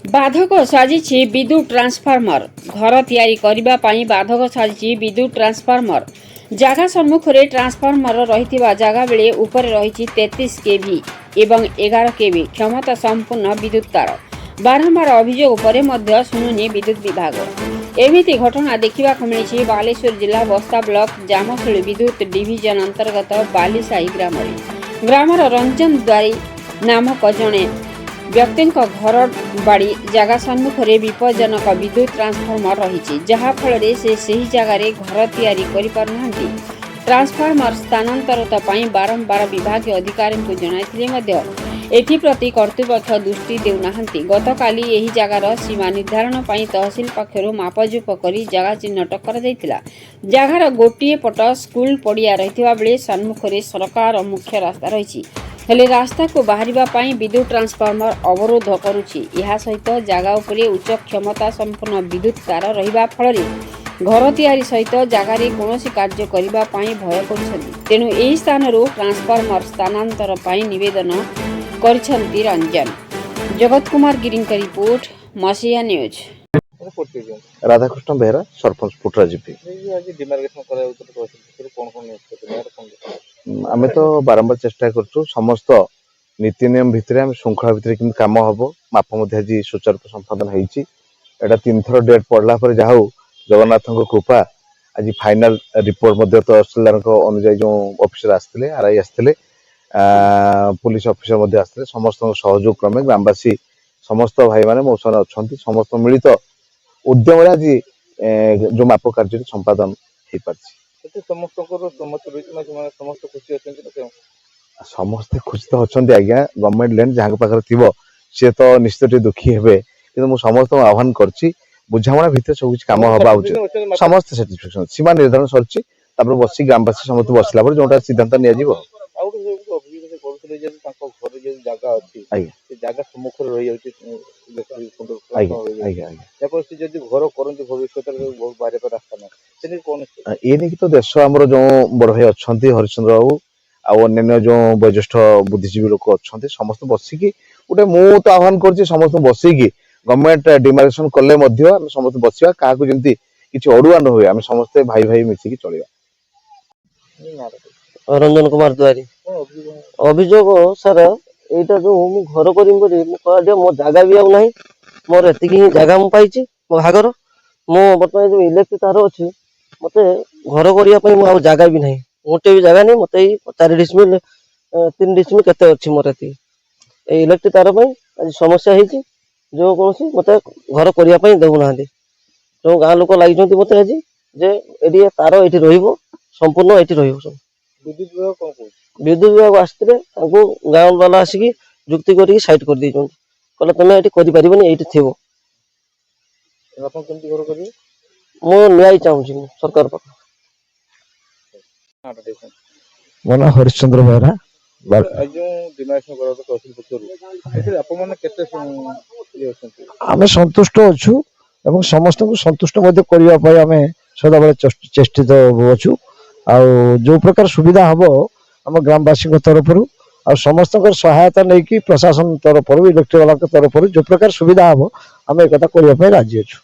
बाधक साजिछि विद्युत ट्रांसफार्मर घर तैयारी करिबा पई बाधक साजिछि विद्युत ट्रांसफार्मर जागा सम्मुख रे ट्रांसफार्मर रहिथिबा जागा बेले ऊपर रहिछि 33 केवी एवं 11 केवी क्षमता संपूर्ण विद्युत तार बारंबार अभियोग परे मध्य शुणुनी विद्युत विभाग एमिति घटना देखा मिली बालेश्वर जिला बस्ता ब्लॉक जामशेली विद्युत डिविजन अंतर्गत बालीसाही ग्रामर रंजन द्वारी नामक जड़े व्यक्ति घर बाड़ी जगह सम्मुख में विपज्जनक विद्युत ट्रांसफार्मर रही जहाँफल से जगार घर तैयारी करि ट्रांसफार्मर स्थानांतरित बारंबार विभाग अधिकारी को जनाइथिले एथिप्रति कर्तृपक्ष दृष्टि देउना गतकाली यही जगार सीमा निर्धारण पर तहसिल पक्षर मापजूप कर जगह चिन्हट कर जगार गोटे पट स्कूल पड़िया रही बेले सम्मुख में सरकार मुख्य रास्ता रही हेले रास्ता को बाहर विद्युत ट्रांसफार्मर अवरोध करुछि यह सहित जगह उपरे उच्च क्षमता संपन्न विद्युत तार रहिबा फल घर तैयारी सहित जगार कौन कार्य करने भय कर तेणु यही स्थान ट्रांसफार्मर स्थानांतर निवेदन करिसेंती रंजन। जगत कुमार गिरी का रिपोर्ट मसीहा न्यूज। राधाकृष्ण बेहरा सरपंच पुटरा जीपी आमे तो बारंबार चेष्टा करछु समस्त नीति नियम भितर आम श्रृंखला भितर कि कम हम माप आज सुचारू संपादन होती एटा 3 थर डेट पड़ला पर जहा जगन्नाथ कृपा आज फाइनल रिपोर्ट तहसीलदार अनुजाई जो ऑफिसर आसते आरआई आसते पुलिस ऑफिसर आसते समस्त सहयोग क्रमे ग्रामवासी समस्त भाई माने मो साथ अच्छा समस्त मिलित उद्यम आज जो माप कार्य संपादन हो पार्टी समस्ते खुशी तो अच्छा आज्ञा गवर्नमेंट लैंड जहाँ पाखे थी सी तो निश्चित दुखी हे कि समस्त आह्वान कर बुझाणा भितर सब कुछ कम हवा उचित समस्त साटिस्फैक्शन सीमा निर्धारण सर बस ग्रामवासी समस्त बसला जोटा सिद्धांत नि तो देश आमर जो बड़ भाई अच्छा हरिश्चंद्र बाबू अन्य जो वयोज्येष्ठ बुद्धिजीवी लोक अच्छा समस्त बसिकी गोटे मु तो आह्वान कर समस्त बसिकी गवर्नमेंट डिमार्केशन कले समस्त बसवा क्या किसी अड़ुआ न हुए आम समस्ते भाई भाई मिसिकी चलिया। रंजन कुमार द्वारी अभियोग सर यहाँ जो घर कर मो जगह भी आना मोर एति जगह मुझे पाई मो भागर मो बर्तमान जो इलेक्ट्रिक तार अच्छी मत घर करने जगह भी ना गोटे भी जगह नहीं मत 4 डिसमिल 3 डिसमिल केते अच्छी मोर ये इलेक्ट्रिक तार आज समस्या है जो कौन मत घर करने देना जो गाँ लोक लगे मत आज जे ये तार ये संपूर्ण ये विद्युत विभाग आसते गाँव वाला आसिकी जुक्ति कर साइड कर कहले तुम ये कर ये थी मु न्याय चाहूँ सरकार पाख मो ना हरिश्चंद्र बेहरा आम सन्तुष्ट अच्छु एवं समस्त को सन्तुष्ट करने सदा बेले चेष्टित अच्छु आ जो प्रकार सुविधा हम आम ग्रामवासी तरफ आ समस्त सहायता नहीं कि प्रशासन तरफ इलेक्ट्रिक वाला तरफ जो प्रकार सुविधा हम आम एक राजी अच्छु।